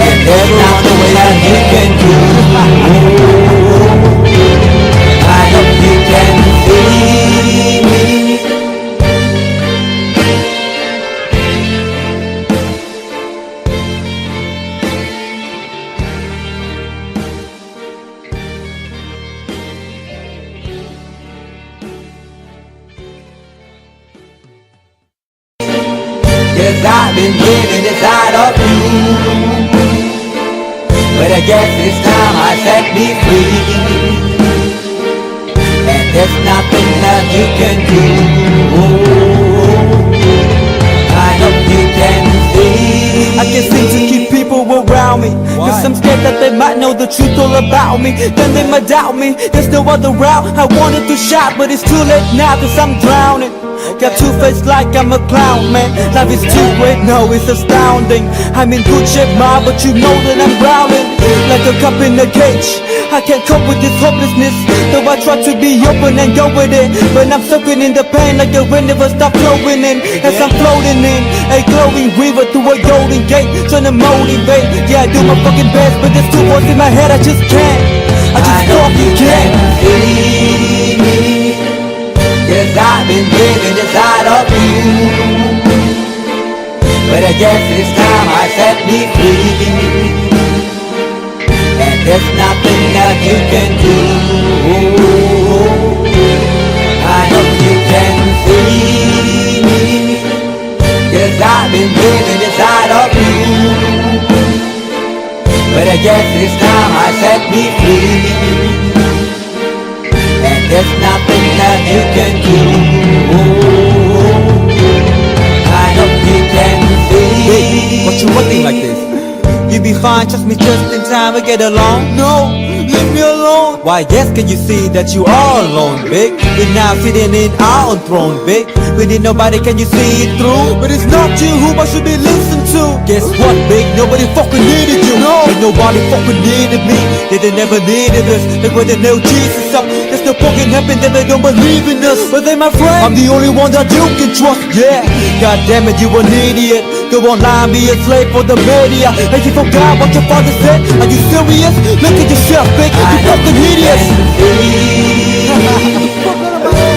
and there's nothing that you can do. I hope you can see me. Cause I've been living inside of you. But I guess this time I set me free, and there's nothing that you can do. I hope you can see. I can't seem to keep people around me. Cause I'm scared that they might know the truth all about me. Then they might doubt me. There's no other route. I wanted to shout, but it's too late now cause I'm drowning. Got two face like I'm a clown, man. Life is too great, no, it's astounding. I'm in good shape, ma, but you know that I'm growling like a cup in a cage. I can't cope with this hopelessness, though I try to be open and go with it. But I'm soaking in the pain like the wind never stop flowing in. As I'm floating in a glowing river through a golden gate, trying to motivate. Yeah, I do my fucking best, but there's two words in my head, I just can't. I just fucking can't. See me, 'cause I've been living inside of you. But I guess this time I set me free, and there's nothing that you can do. I hope you can see me, 'cause I've been living inside of you. But I guess this time I set me free, and there's nothing that you can do. I hope you can see. What you looking like this? You be fine, trust me, just in time we get along. No, leave me alone. Why, yes, can you see that you are alone, big? We're now sitting in our own throne, big. We need nobody, can you see it through? But it's not you who I should be listening to. Guess what, big? Nobody fucking needed you. No, and nobody fucking needed me. Yeah, they never needed us. They were the no Jesus up. There's no fucking heaven, then they don't believe in us. But they my friend, I'm the only one that you can trust. Yeah, god damn it, you an idiot. Go online, be a slave for the media. Like you forgot what your father said. Are you serious? Look at yourself, big. You fucking idiot.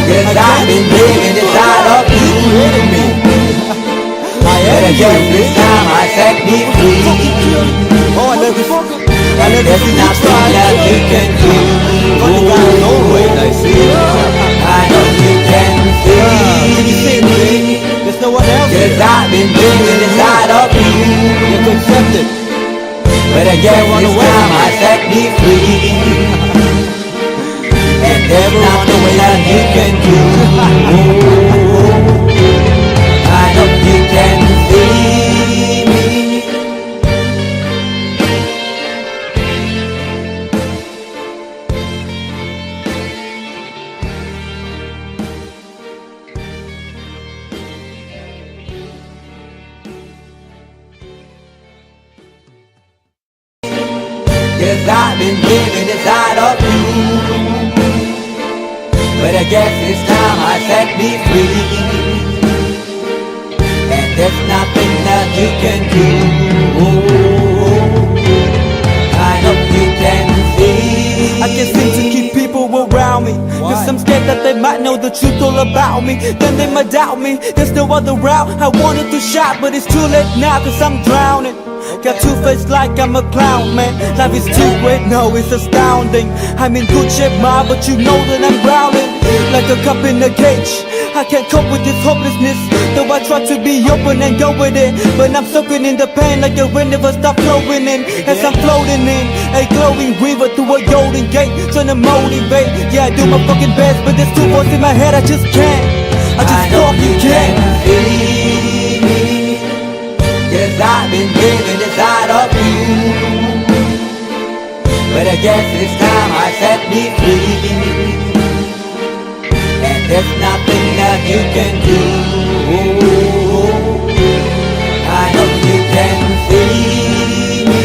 Cause I've been living inside of you. But I guess this time I set me free. Oh, I love this. I love this. there's nothing that you can do. Funny guy is always I see. I know you can Can you see see me? There's no one else cause here. I've been living inside of you. You have to accept it. But I guess run this away time from I it. set me free. And there's nothing that you can do. I know you can see me. Cause I've been living inside of you. But I guess this time I set me free. And there's nothing that you can do. I know you can see. I can't seem to keep people around me. Cause I'm scared that they might know the truth all about me. Then they might doubt me. There's no other route. I wanted to shout, but it's too late now cause I'm drowning. Got two face like I'm a clown, man. Life is too great, no, it's astounding. I'm in good shape, ma, but you know that I'm drowning like a cup in a cage. I can't cope with this hopelessness, though I try to be open and go with it. But I'm soaking in the pain like the wind never stop flowing in. As I'm floating in a glowing river through a golden gate, trying to motivate. Yeah, I do my fucking best, but there's two voices in my head, I just can't. I just fucking can't. See me. Cause I've been living inside of you. But I guess this time I set me free. And there's nothing that you can do. I know you can see me.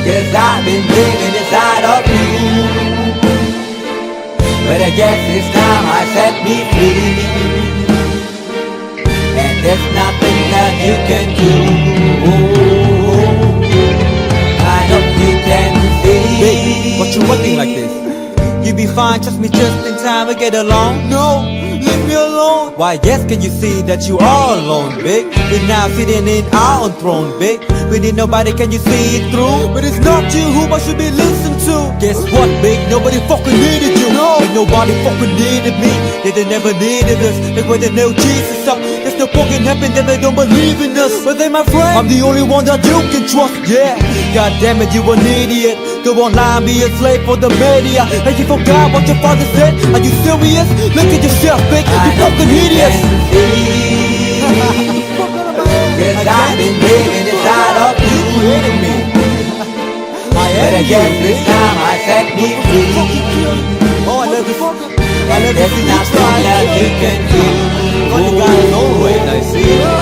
Cause I've been living inside of you. But I guess this time I set me free. And there's nothing that you can do. I know you can see. Big, what you acting like this? You be fine, trust me just in time, we get along. No, leave me alone. Why yes, can you see that you are alone, big? We're now sitting in our own throne, big. We need nobody, can you see it through? But it's not you who I should be listening to. Guess what, big? Nobody fucking needed you. No, and nobody fucking needed me. They never needed us. Like when they nailed Jesus up. There's no fucking heaven that they don't believe in us. But they my friend, I'm the only one that you can trust. Yeah, god damn it, you an idiot. Go online, be a slave for the media. Like you forgot what your father said. Are you serious? Look at yourself, big. You fucking idiots. Cause I've been living inside of you. But I guess this time I set me free. Oh, I love this. I love There's this. nothing that you can do. Funny guy is always I see.